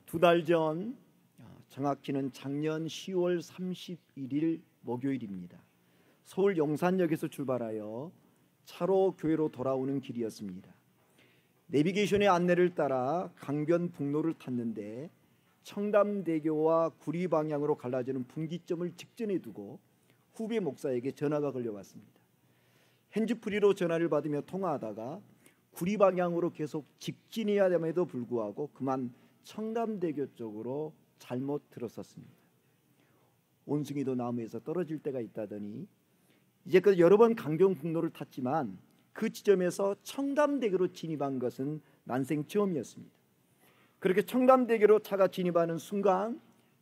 두 달 전, 정확히는 작년 10월 31일 목요일입니다. 서울 용산역에서 출발하여 차로 교회로 돌아오는 길이었습니다. 내비게이션의 안내를 따라 강변북로를 탔는데 청담대교와 구리 방향으로 갈라지는 분기점을 직전에 두고 후배 목사에게 전화가 걸려왔습니다. 핸즈프리로 전화를 받으며 통화하다가 구리 방향으로 계속 직진해야 됨에도 불구하고 그만 청담대교 쪽으로 잘못 들었었습니다. 원숭이도 나무에서 떨어질 때가 있다더니 이제까지 여러 번 강변북로를 탔지만 그 지점에서 청담대교로 진입한 것은 난생 처음이었습니다. 그렇게 청담대교로 차가 진입하는 순간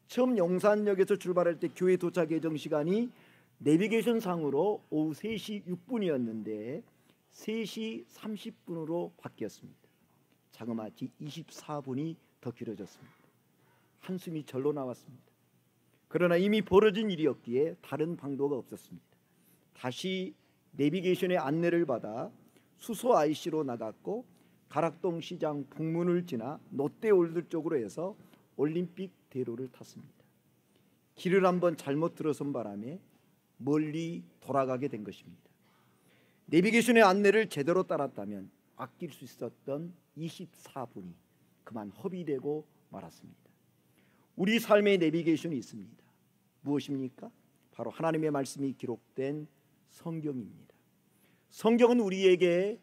처음 용산역에서 출발할 때 교회 도착 예정 시간이 내비게이션 상으로 오후 3시 6분이었는데 3시 30분으로 바뀌었습니다. 자그마치 24분이 더 길어졌습니다. 한숨이 절로 나왔습니다. 그러나 이미 벌어진 일이었기에 다른 방도가 없었습니다. 다시 내비게이션의 안내를 받아 수소 IC로 나갔고 가락동 시장 북문을 지나 롯데월드 쪽으로 해서 올림픽 대로를 탔습니다. 길을 한번 잘못 들어선 바람에 멀리 돌아가게 된 것입니다. 내비게이션의 안내를 제대로 따랐다면 아낄 수 있었던 24분이 그만 허비되고 말았습니다. 우리 삶의 내비게이션이 있습니다. 무엇입니까? 바로 하나님의 말씀이 기록된 성경입니다. 성경은 우리에게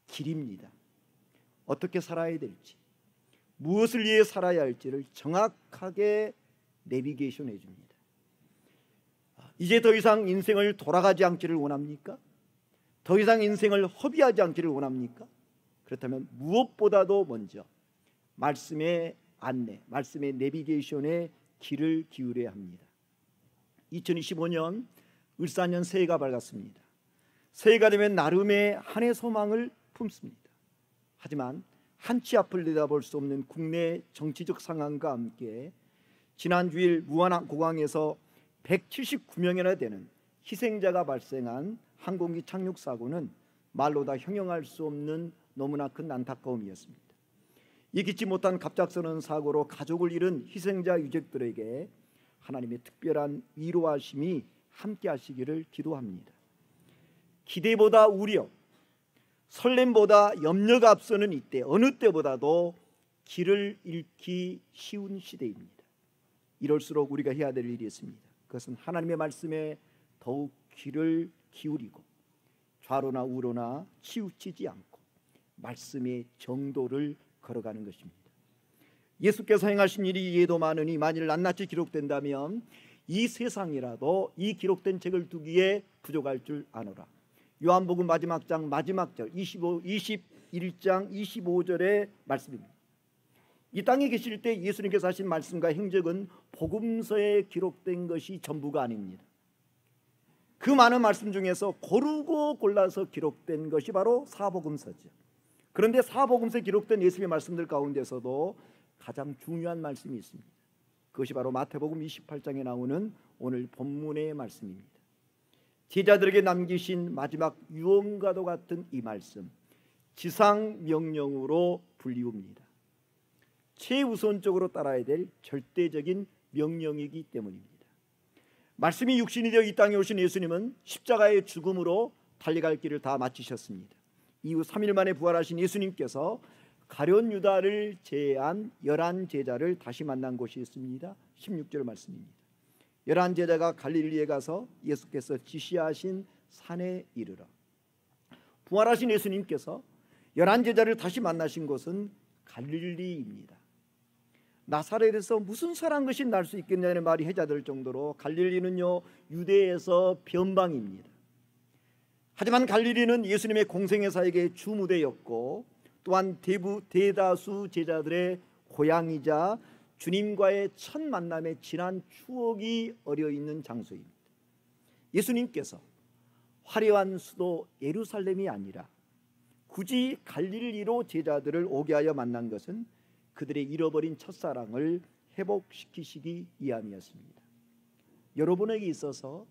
길입니다. 어떻게 살아야 될지, 무엇을 위해 살아야 할지를 정확하게 내비게이션 해줍니다. 이제 더 이상 인생을 돌아가지 않기를 원합니까? 더 이상 인생을 허비하지 않기를 원합니까? 그렇다면 무엇보다도 먼저 말씀의 안내, 말씀의 내비게이션에 귀를 기울여야 합니다. 2025년 을사년 새해가 밝았습니다. 새해가 되면 나름의 한 해 소망을 품습니다. 하지만 한치 앞을 내다볼 수 없는 국내 정치적 상황과 함께 지난 주일 무안공항에서 179명이나 되는 희생자가 발생한 항공기 착륙 사고는 말로 다 형용할 수 없는 너무나 큰 안타까움이었습니다. 예기치 못한 갑작스러운 사고로 가족을 잃은 희생자 유족들에게 하나님의 특별한 위로하심이 함께 하시기를 기도합니다. 기대보다 우려, 설렘보다 염려가 앞서는 이때 어느 때보다도 길을 잃기 쉬운 시대입니다. 이럴수록 우리가 해야 될 일이 있습니다. 그것은 하나님의 말씀에 더욱 귀를 기울이고 좌로나 우로나 치우치지 않고 말씀의 정도를 걸어가는 것입니다. 예수께서 행하신 일이 이에도 많으니 만일 낱낱이 기록된다면 이 세상이라도 이 기록된 책을 두기에 부족할 줄 아노라. 요한복음 마지막 장 마지막 절 21장 25절의 말씀입니다. 이 땅에 계실 때 예수님께서 하신 말씀과 행적은 복음서에 기록된 것이 전부가 아닙니다. 그 많은 말씀 중에서 고르고 골라서 기록된 것이 바로 사복음서죠. 그런데 사복음서에 기록된 예수님의 말씀들 가운데서도 가장 중요한 말씀이 있습니다. 그것이 바로 마태복음 28장에 나오는 오늘 본문의 말씀입니다. 제자들에게 남기신 마지막 유언과도 같은 이 말씀, 지상명령으로 불리웁니다. 최우선적으로 따라야 될 절대적인 명령이기 때문입니다. 말씀이 육신이 되어 이 땅에 오신 예수님은 십자가의 죽음으로 달려갈 길을 다 마치셨습니다. 이후 3일 만에 부활하신 예수님께서 가룟 유다를 제외한 11 제자를 다시 만난 곳이 있습니다. 16절 말씀입니다. 11 제자가 갈릴리에 가서 예수께서 지시하신 산에 이르러. 부활하신 예수님께서 11 제자를 다시 만나신 곳은 갈릴리입니다. 나사렛에서 무슨 선한 것이 날 수 있겠냐는 말이 해자될 정도로 갈릴리는요 유대에서 변방입니다. 하지만 갈릴리는 예수님의 공생의 사역의 주무대였고 또한 대다수 제자들의 고향이자 주님과의 첫 만남의 진한 추억이 어려있는 장소입니다. 예수님께서 화려한 수도 예루살렘이 아니라 굳이 갈릴리로 제자들을 오게 하여 만난 것은 그들의 잃어버린 첫사랑을 회복시키시기 위함이었습니다. 여러분에게 있어서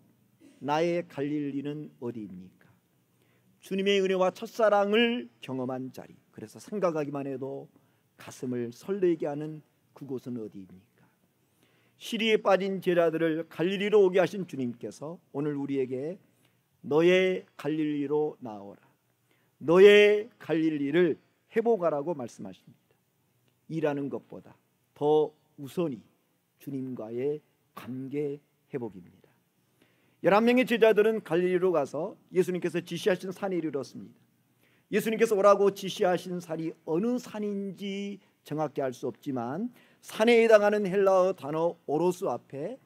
나의 갈릴리는 어디입니까? 주님의 은혜와 첫사랑을 경험한 자리, 그래서 생각하기만 해도 가슴을 설레게 하는 그곳은 어디입니까? 시리에 빠진 제자들을 갈릴리로 오게 하신 주님께서 오늘 우리에게 너의 갈릴리로 나오라, 너의 갈릴리를 회복하라고 말씀하십니다. 일하는 것보다 더 우선이 주님과의 관계 회복입니다. 11명의 제자들은 갈릴리로 가서 예수님께서 지시하신 산에 이르렀습니다. 예수님께서 오라고 지시하신 산이 어느 산인지 정확히 알 수 없지만 산에 해당하는 헬라어 단어 오로스 앞에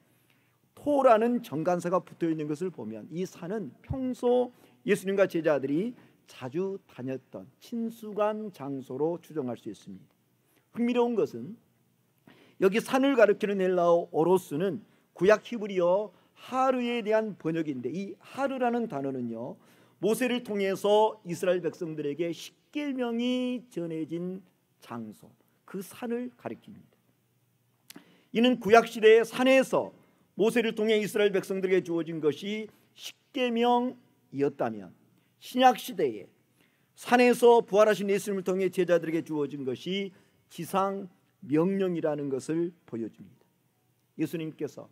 토라는 정관사가 붙어 있는 것을 보면 이 산은 평소 예수님과 제자들이 자주 다녔던 친숙한 장소로 추정할 수 있습니다. 흥미로운 것은 여기 산을 가리키는 헬라어 오로스는 구약 히브리어 하르에 대한 번역인데, 이 하르라는 단어는요, 모세를 통해서 이스라엘 백성들에게 십계명이 전해진 장소, 그 산을 가리킵니다. 이는 구약 시대의 산에서 모세를 통해 이스라엘 백성들에게 주어진 것이 십계명이었다면, 신약 시대에 산에서 부활하신 예수님을 통해 제자들에게 주어진 것이 지상 명령이라는 것을 보여줍니다. 예수님께서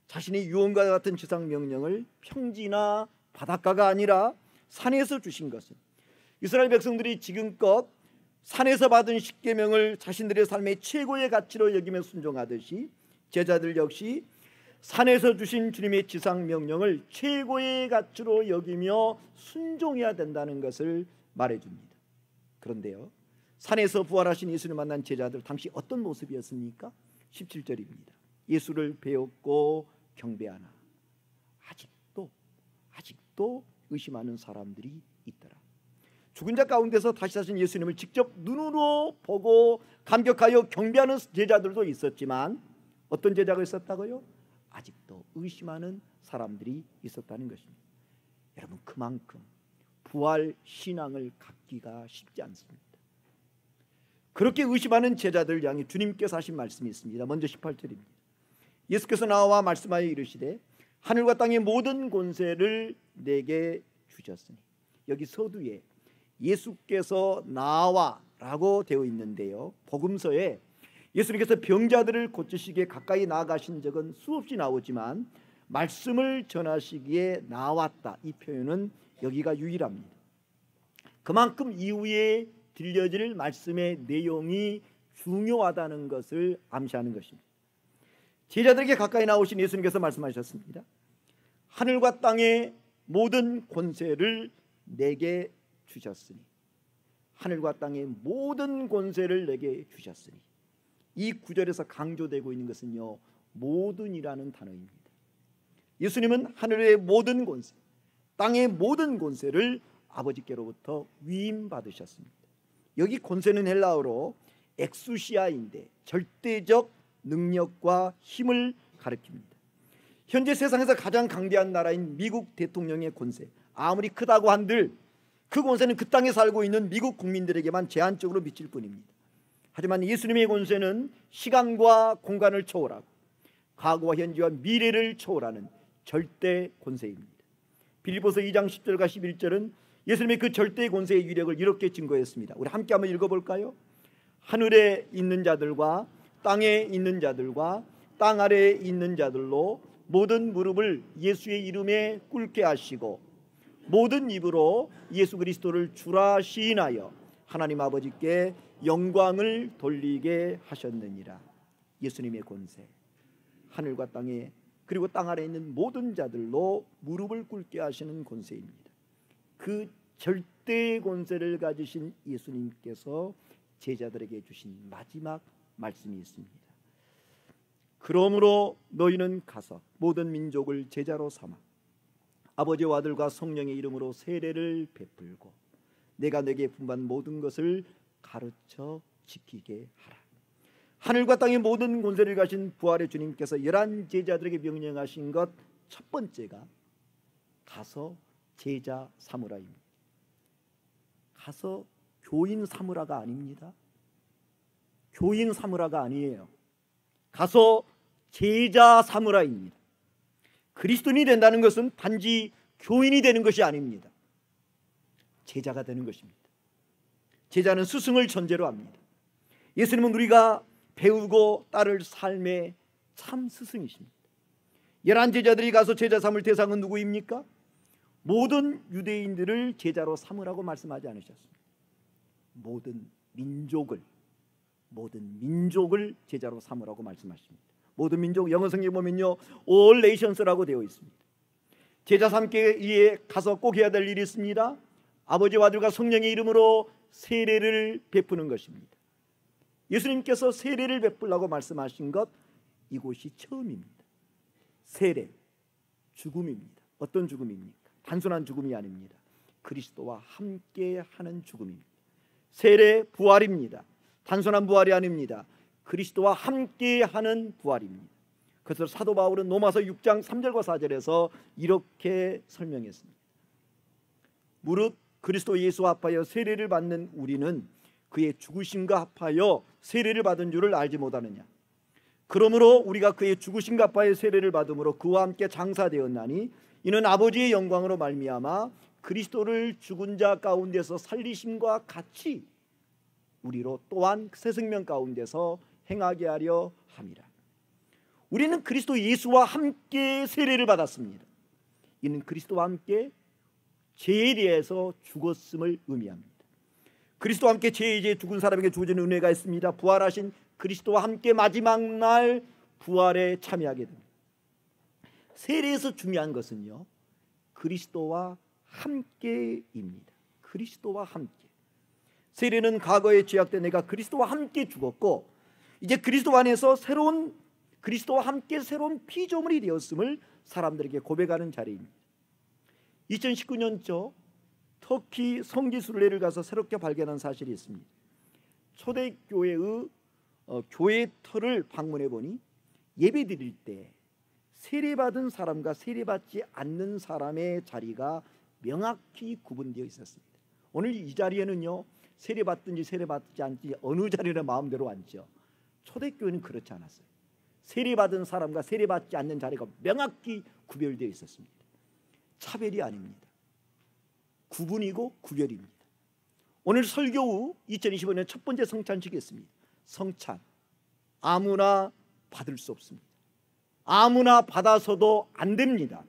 자신의 유언과 같은 지상 명령을 평지나 바닷가가 아니라 산에서 주신 것은 이스라엘 백성들이 지금껏 산에서 받은 십계명을 자신들의 삶의 최고의 가치로 여기며 순종하듯이 제자들 역시 산에서 주신 주님의 지상 명령을 최고의 가치로 여기며 순종해야 된다는 것을 말해줍니다. 그런데요, 산에서 부활하신 예수를 만난 제자들 당시 어떤 모습이었습니까? 17절입니다. 예수를 배웠고 경배하나 아직도 의심하는 사람들이 있더라. 죽은 자 가운데서 다시 사신 예수님을 직접 눈으로 보고 감격하여 경배하는 제자들도 있었지만 어떤 제자가 있었다고요? 아직도 의심하는 사람들이 있었다는 것입니다. 여러분, 그만큼 부활 신앙을 갖기가 쉽지 않습니다. 그렇게 의심하는 제자들을 향해 주님께서 하신 말씀이 있습니다. 먼저 18절입니다. 예수께서 나와 말씀하여 이르시되 하늘과 땅의 모든 권세를 내게 주셨으니, 여기 서두에 예수께서 나와라고 되어 있는데요, 복음서에 예수님께서 병자들을 고치시기에 가까이 나아가신 적은 수없이 나오지만 말씀을 전하시기에 나왔다, 이 표현은 여기가 유일합니다. 그만큼 이후에 들려질 말씀의 내용이 중요하다는 것을 암시하는 것입니다. 제자들에게 가까이 나오신 예수님께서 말씀하셨습니다. 하늘과 땅의 모든 권세를 내게 주셨으니, 하늘과 땅의 모든 권세를 내게 주셨으니, 이 구절에서 강조되고 있는 것은요, 모든이라는 단어입니다. 예수님은 하늘의 모든 권세, 땅의 모든 권세를 아버지께로부터 위임받으셨습니다. 여기 권세는 헬라어로 엑수시아인데 절대적 능력과 힘을 가리킵니다. 현재 세상에서 가장 강대한 나라인 미국 대통령의 권세, 아무리 크다고 한들 그 권세는 그 땅에 살고 있는 미국 국민들에게만 제한적으로 미칠 뿐입니다. 하지만 예수님의 권세는 시간과 공간을 초월하고 과거와 현재와 미래를 초월하는 절대 권세입니다. 빌립보서 2장 10절과 11절은 예수님의 그 절대 권세의 위력을 이렇게 증거했습니다. 우리 함께 한번 읽어볼까요? 하늘에 있는 자들과 땅에 있는 자들과 땅 아래에 있는 자들로 모든 무릎을 예수의 이름에 꿇게 하시고 모든 입으로 예수 그리스도를 주라 시인하여 하나님 아버지께 영광을 돌리게 하셨느니라. 예수님의 권세, 하늘과 땅에 그리고 땅 아래에 있는 모든 자들로 무릎을 꿇게 하시는 권세입니다. 그 절대 권세를 가지신 예수님께서 제자들에게 주신 마지막 말씀이 있습니다. 그러므로 너희는 가서 모든 민족을 제자로 삼아 아버지와 아들과 성령의 이름으로 세례를 베풀고 내가 내게 분반 모든 것을 가르쳐 지키게 하라. 하늘과 땅의 모든 권세를 가진 부활의 주님께서 11 제자들에게 명령하신 것 첫 번째가 가서 제자 사무라입니다. 가서 교인 사무라가 아닙니다. 교인 사무라가 아니에요. 가서 제자 사무라입니다. 그리스도인이 된다는 것은 단지 교인이 되는 것이 아닙니다. 제자가 되는 것입니다. 제자는 스승을 전제로 합니다. 예수님은 우리가 배우고 따를 삶의 참 스승이십니다. 11 제자들이 가서 제자 삼을 대상은 누구입니까? 모든 유대인들을 제자로 삼으라고 말씀하지 않으셨습니다. 모든 민족을 제자로 삼으라고 말씀하십니다. 모든 민족, 영어 성경에 보면요, all nations라고 되어 있습니다. 제자 삼기 위해 가서 꼭 해야 될 일이 있습니다. 아버지와 아들과 성령의 이름으로 세례를 베푸는 것입니다. 예수님께서 세례를 베풀라고 말씀하신 것 이곳이 처음입니다. 세례, 죽음입니다. 어떤 죽음입니까? 단순한 죽음이 아닙니다. 그리스도와 함께하는 죽음입니다. 세례, 부활입니다. 단순한 부활이 아닙니다. 그리스도와 함께하는 부활입니다. 그래서 사도 바울은 로마서 6장 3절과 4절에서 이렇게 설명했습니다. 무릇 그리스도 예수와 합하여 세례를 받는 우리는 그의 죽으심과 합하여 세례를 받은 줄을 알지 못하느냐. 그러므로 우리가 그의 죽으심과 합하여 세례를 받음으로 그와 함께 장사되었나니 이는 아버지의 영광으로 말미암아 그리스도를 죽은 자 가운데서 살리심과 같이 우리로 또한 새 생명 가운데서 행하게 하려 함이라. 우리는 그리스도 예수와 함께 세례를 받았습니다. 이는 그리스도와 함께 죄에 대해서 죽었음을 의미합니다. 그리스도와 함께 죄에 대해 죽은 사람에게 주어진 은혜가 있습니다. 부활하신 그리스도와 함께 마지막 날 부활에 참여하게 됩니다. 세례에서 중요한 것은요, 그리스도와 함께입니다. 그리스도와 함께. 세례는 과거에 죄악된 내가 그리스도와 함께 죽었고 이제 그리스도 안에서 그리스도와 함께 새로운 피조물이 되었음을 사람들에게 고백하는 자리입니다. 2019년 초 터키 성지순례를 가서 새롭게 발견한 사실이 있습니다. 초대교회의 교회 터를 방문해 보니 예배 드릴 때 세례받은 사람과 세례받지 않는 사람의 자리가 명확히 구분되어 있었습니다. 오늘 이 자리에는요, 세례받든지 세례받지 않든지 어느 자리나 마음대로 앉죠. 초대교회는 그렇지 않았어요. 세례받은 사람과 세례받지 않는 자리가 명확히 구별되어 있었습니다. 차별이 아닙니다. 구분이고 구별입니다. 오늘 설교 후 2025년 첫 번째 성찬식이 있습니다. 성찬 아무나 받을 수 없습니다. 아무나 받아서도 안 됩니다.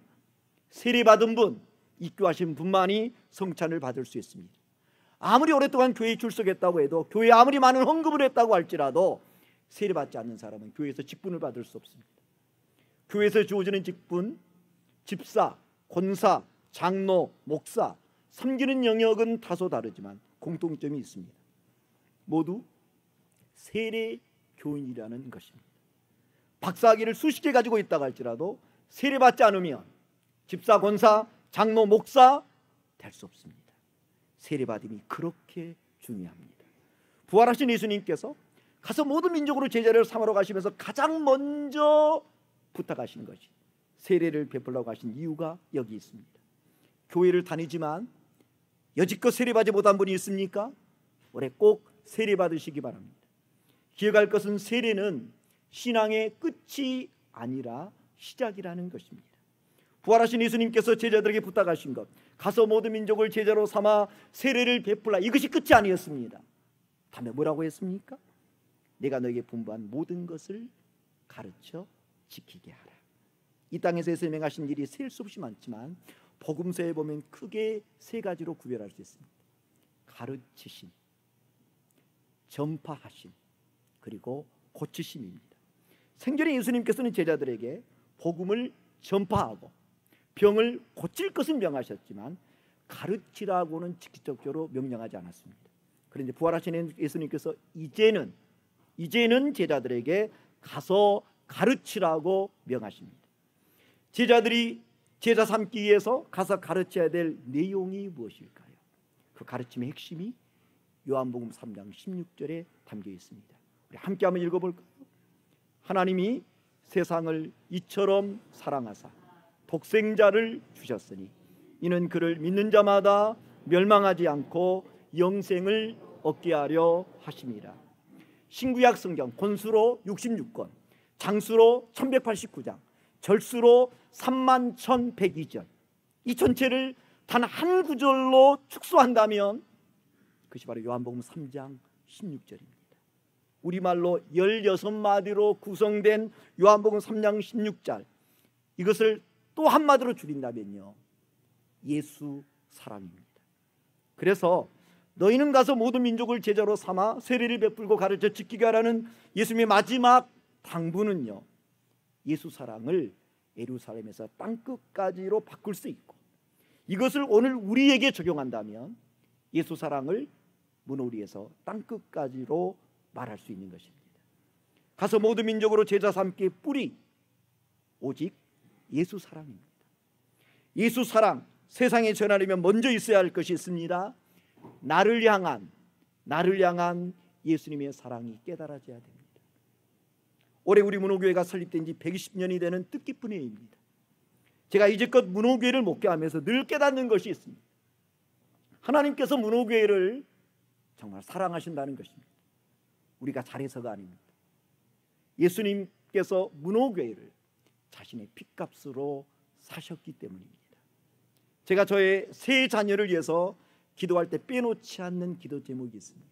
세례받은 분, 입교하신 분만이 성찬을 받을 수 있습니다. 아무리 오랫동안 교회에 출석했다고 해도, 교회에 아무리 많은 헌금을 했다고 할지라도 세례받지 않는 사람은 교회에서 직분을 받을 수 없습니다. 교회에서 주어지는 직분, 집사, 권사, 장로, 목사, 섬기는 영역은 다소 다르지만 공통점이 있습니다. 모두 세례 교인이라는 것입니다. 박사학위를 수십 개 가지고 있다고 할지라도 세례받지 않으면 집사, 권사, 장로, 목사 될 수 없습니다. 세례받음이 그렇게 중요합니다. 부활하신 예수님께서 가서 모든 민족으로 제자를 삼으러 가시면서 가장 먼저 부탁하신 것이 세례를 베풀라고 하신 이유가 여기 있습니다. 교회를 다니지만 여지껏 세례받지 못한 분이 있습니까? 올해 꼭 세례받으시기 바랍니다. 기억할 것은 세례는 신앙의 끝이 아니라 시작이라는 것입니다. 부활하신 예수님께서 제자들에게 부탁하신 것, 가서 모든 민족을 제자로 삼아 세례를 베풀라, 이것이 끝이 아니었습니다. 다음에 뭐라고 했습니까? 내가 너에게 분부한 모든 것을 가르쳐 지키게 하라. 이 땅에서 행하신 일이 셀 수 없이 많지만 복음서에 보면 크게 세 가지로 구별할 수 있습니다. 가르치심, 전파하심, 그리고 고치심입니다. 생전에 예수님께서는 제자들에게 복음을 전파하고 병을 고칠 것은 명하셨지만 가르치라고는 직접적으로 명령하지 않았습니다. 그런데 부활하신 예수님께서 이제는 제자들에게 가서 가르치라고 명하십니다. 제자들이 제자 삼기 위해서 가서 가르쳐야 될 내용이 무엇일까요? 그 가르침의 핵심이 요한복음 3장 16절에 담겨 있습니다. 우리 함께 한번 읽어볼까요? 하나님이 세상을 이처럼 사랑하사 독생자를 주셨으니 이는 그를 믿는 자마다 멸망하지 않고 영생을 얻게 하려 하심이라. 신구약 성경 권수로 66권, 장수로 1189장, 절수로 31,102절, 이 전체를 단 한 구절로 축소한다면 그것이 바로 요한복음 3장 16절입니다. 우리말로 16마디로 구성된 요한복음 3장 16절, 이것을 또 한마디로 줄인다면요, 예수 사랑입니다. 그래서 너희는 가서 모든 민족을 제자로 삼아 세례를 베풀고 가르쳐 지키게 하라는 예수님의 마지막 당부는요, 예수 사랑을 예루살렘에서 땅끝까지로 바꿀 수 있고, 이것을 오늘 우리에게 적용한다면 예수 사랑을 문호리에서 땅끝까지로 말할 수 있는 것입니다. 가서 모든 민족으로 제자 삼기의 뿌리, 오직 예수 사랑입니다. 예수 사랑, 세상에 전하려면 먼저 있어야 할 것이 있습니다. 나를 향한 예수님의 사랑이 깨달아져야 됩니다. 올해 우리 문호교회가 설립된 지 120년이 되는 뜻깊은 해입니다. 제가 이제껏 문호교회를 목회하면서 늘 깨닫는 것이 있습니다. 하나님께서 문호교회를 정말 사랑하신다는 것입니다. 우리가 잘해서가 아닙니다. 예수님께서 문호교회를 자신의 핏값으로 사셨기 때문입니다. 제가 저의 세 자녀를 위해서 기도할 때 빼놓지 않는 기도 제목이 있습니다.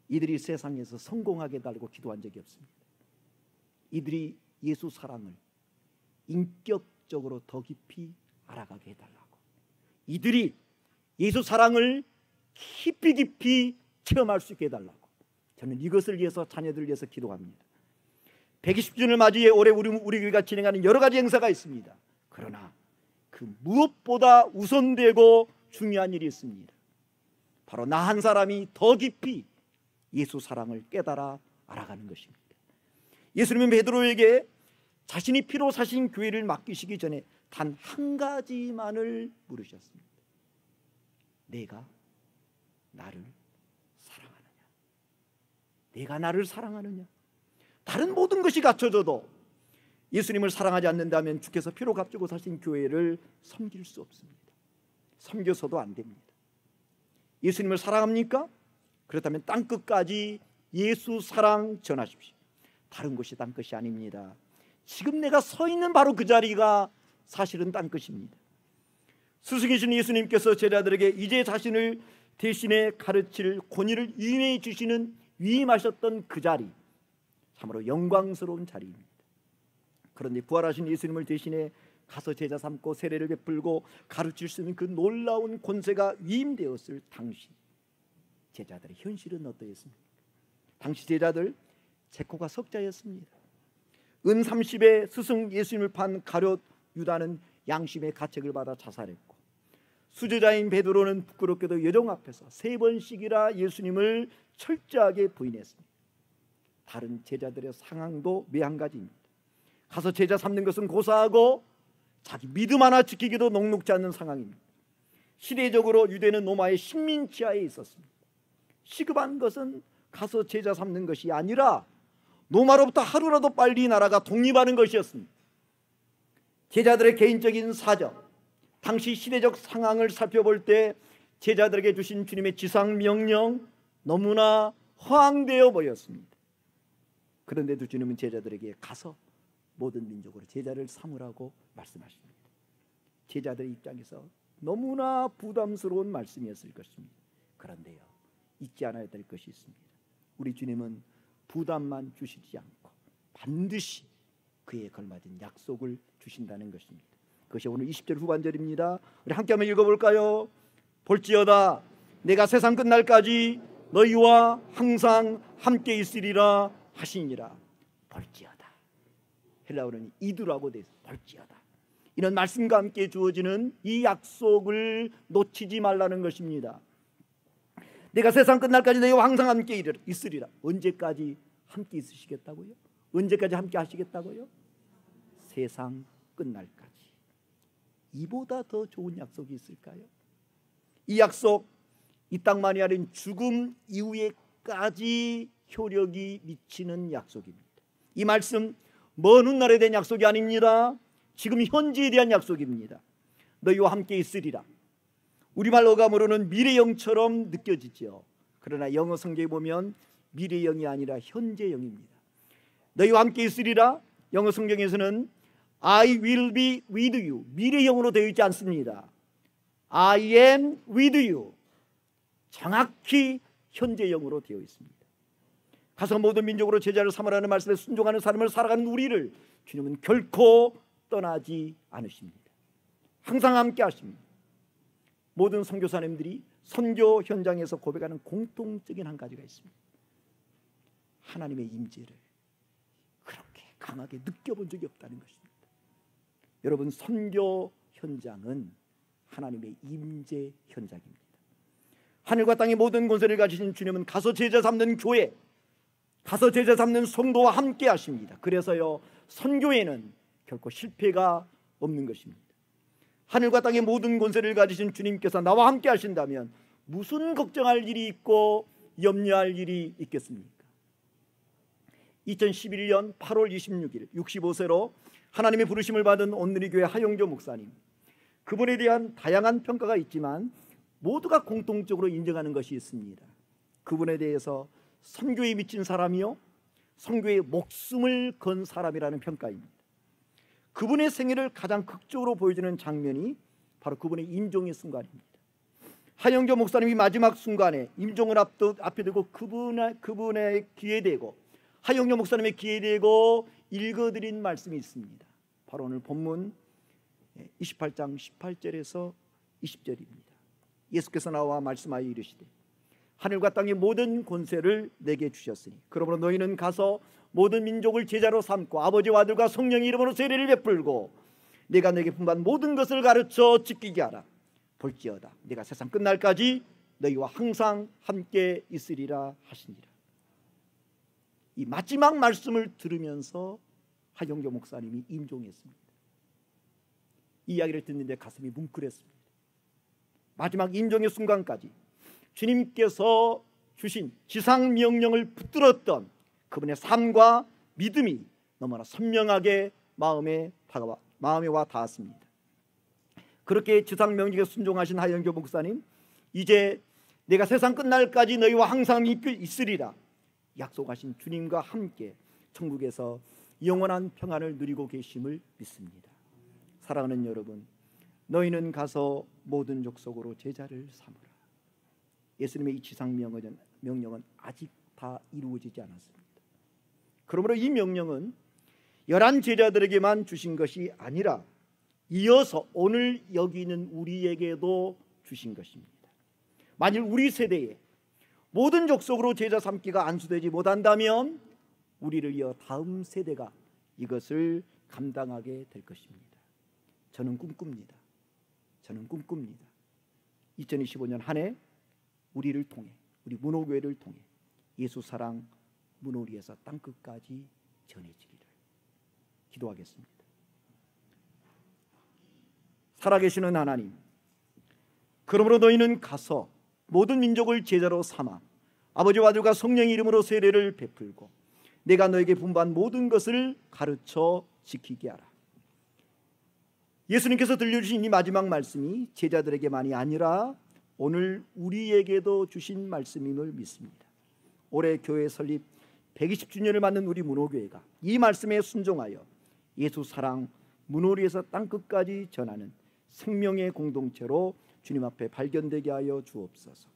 이들이 세상에서 성공하게 달고 기도한 적이 없습니다. 이들이 예수 사랑을 인격적으로 더 깊이 알아가게 해달라고, 이들이 예수 사랑을 깊이 체험할 수 있게 해달라고, 저는 이것을 위해서, 자녀들을 위해서 기도합니다. 120주년을 맞이해 올해 우리 교회가 진행하는 여러 가지 행사가 있습니다. 그러나 그 무엇보다 우선되고 중요한 일이 있습니다. 바로 나 한 사람이 더 깊이 예수 사랑을 깨달아 알아가는 것입니다. 예수님은 베드로에게 자신이 피로 사신 교회를 맡기시기 전에 단 한 가지만을 물으셨습니다. 내가 나를 사랑하느냐? 내가 나를 사랑하느냐? 다른 모든 것이 갖춰져도 예수님을 사랑하지 않는다면 주께서 피로 값주고 사신 교회를 섬길 수 없습니다. 섬겨서도 안 됩니다. 예수님을 사랑합니까? 그렇다면 땅끝까지 예수 사랑 전하십시오. 다른 곳이 땅끝이 아닙니다. 지금 내가 서 있는 바로 그 자리가 사실은 땅끝입니다. 스승이신 예수님께서 제자들에게 이제 자신을 대신에 가르칠 권위를 위임해 주시는, 위임하셨던 그 자리, 참으로 영광스러운 자리입니다. 그런데 부활하신 예수님을 대신해 가서 제자 삼고 세례를 베풀고 가르칠 수 있는 그 놀라운 권세가 위임되었을 당시 제자들의 현실은 어떠했습니까? 당시 제자들 제코가 석자였습니다. 은 30에 스승 예수님을 판 가룟 유다는 양심의 가책을 받아 자살했고, 수제자인 베드로는 부끄럽게도 여종 앞에서 3번씩이나 예수님을 철저하게 부인했습니다. 다른 제자들의 상황도 매한가지입니다. 가서 제자 삼는 것은 고사하고 자기 믿음 하나 지키기도 녹록지 않는 상황입니다. 시대적으로 유대는 로마의 식민 지하에 있었습니다. 시급한 것은 가서 제자 삼는 것이 아니라 로마로부터 하루라도 빨리 나라가 독립하는 것이었습니다. 제자들의 개인적인 사정, 당시 시대적 상황을 살펴볼 때 제자들에게 주신 주님의 지상 명령 너무나 허황되어 보였습니다. 그런데도 주님은 제자들에게 가서 모든 민족으로 제자를 삼으라고 말씀하십니다. 제자들의 입장에서 너무나 부담스러운 말씀이었을 것입니다. 그런데요, 잊지 않아야 될 것이 있습니다. 우리 주님은 부담만 주시지 않고 반드시 그에 걸맞은 약속을 주신다는 것입니다. 그것이 오늘 20절 후반절입니다. 우리 함께 한번 읽어볼까요? 볼지어다 내가 세상 끝날까지 너희와 항상 함께 있으리라 하시니라. 볼지어다, 헬라어는 이두라고 되어 있습니다. 볼지어다, 이런 말씀과 함께 주어지는 이 약속을 놓치지 말라는 것입니다. 내가 세상 끝날까지 너희와 항상 함께 있으리라. 언제까지 함께 있으시겠다고요? 언제까지 함께 하시겠다고요? 세상 끝날까지. 이보다 더 좋은 약속이 있을까요? 이 약속, 이 땅만이 아닌 죽음 이후에까지 효력이 미치는 약속입니다. 이 말씀 먼 훗날에 대한 약속이 아닙니다. 지금 현재에 대한 약속입니다. 너희와 함께 있으리라. 우리말 어감으로는 미래형처럼 느껴지죠. 그러나 영어 성경에 보면 미래형이 아니라 현재형입니다. 너희와 함께 있으리라, 영어 성경에서는 I will be with you, 미래형으로 되어 있지 않습니다. I am with you, 정확히 현재형으로 되어 있습니다. 가서 모든 민족으로 제자를 삼으라는 말씀에 순종하는 삶을 살아가는 우리를 주님은 결코 떠나지 않으십니다. 항상 함께 하십니다. 모든 선교사님들이 선교 현장에서 고백하는 공통적인 한 가지가 있습니다. 하나님의 임재를 그렇게 강하게 느껴본 적이 없다는 것입니다. 여러분, 선교 현장은 하나님의 임재 현장입니다. 하늘과 땅의 모든 권세를 가지신 주님은 가서 제자 삼는 교회, 가서 제자 삼는 성도와 함께 하십니다. 그래서요, 선교에는 결코 실패가 없는 것입니다. 하늘과 땅의 모든 권세를 가지신 주님께서 나와 함께 하신다면 무슨 걱정할 일이 있고 염려할 일이 있겠습니까? 2011년 8월 26일 65세로 하나님의 부르심을 받은 온누리교회 하영조 목사님, 그분에 대한 다양한 평가가 있지만 모두가 공통적으로 인정하는 것이 있습니다. 그분에 대해서 선교에 미친 사람이요, 선교에 목숨을 건 사람이라는 평가입니다. 그분의 생애를 가장 극적으로 보여주는 장면이 바로 그분의 임종의 순간입니다. 하영조 목사님이 마지막 순간에 임종을 앞에 두고 그분의 귀에 대고, 하영조 목사님의 귀에 대고 읽어드린 말씀이 있습니다. 바로 오늘 본문 28장 18절에서 20절입니다. 예수께서 나와 말씀하여 이르시되 하늘과 땅의 모든 권세를 내게 주셨으니 그러므로 너희는 가서 모든 민족을 제자로 삼고 아버지와 아들과 성령의 이름으로 세례를 베풀고 내가 너에게 분부한 모든 것을 가르쳐 지키게 하라. 볼지어다 내가 세상 끝날까지 너희와 항상 함께 있으리라 하시니라. 이 마지막 말씀을 들으면서 하영조 목사님이 임종했습니다. 이 이야기를 듣는데 가슴이 뭉클했습니다. 마지막 임종의 순간까지 주님께서 주신 지상 명령을 붙들었던 그분의 삶과 믿음이 너무나 선명하게 마음에 와 닿았습니다. 그렇게 지상 명령에 순종하신 하영조 목사님, 이제 내가 세상 끝날까지 너희와 항상 있으리라 약속하신 주님과 함께 천국에서 영원한 평안을 누리고 계심을 믿습니다. 사랑하는 여러분, 너희는 가서 모든 족속으로 제자를 삼으라. 예수님의 이 지상 명령은 아직 다 이루어지지 않았습니다. 그러므로 이 명령은 11 제자들에게만 주신 것이 아니라 이어서 오늘 여기 있는 우리에게도 주신 것입니다. 만일 우리 세대에 모든 족속으로 제자 삼기가 안수되지 못한다면 우리를 이어 다음 세대가 이것을 감당하게 될 것입니다. 저는 꿈꿉니다. 2025년 한 해 우리를 통해, 우리 문호교회를 통해 예수 사랑 문호리에서 땅끝까지 전해지기를 기도하겠습니다. 살아계시는 하나님, 그러므로 너희는 가서 모든 민족을 제자로 삼아 아버지와 아들과 성령의 이름으로 세례를 베풀고 내가 너에게 분부한 모든 것을 가르쳐 지키게 하라. 예수님께서 들려주신 이 마지막 말씀이 제자들에게만이 아니라 오늘 우리에게도 주신 말씀임을 믿습니다. 올해 교회 설립 120주년을 맞는 우리 문호교회가 이 말씀에 순종하여 예수 사랑 문호리에서 땅끝까지 전하는 생명의 공동체로 주님 앞에 발견되게 하여 주옵소서.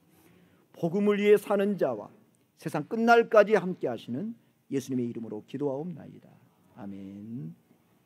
복음을 위해 사는 자와 세상 끝날까지 함께 하시는 예수님의 이름으로 기도하옵나이다. 아멘.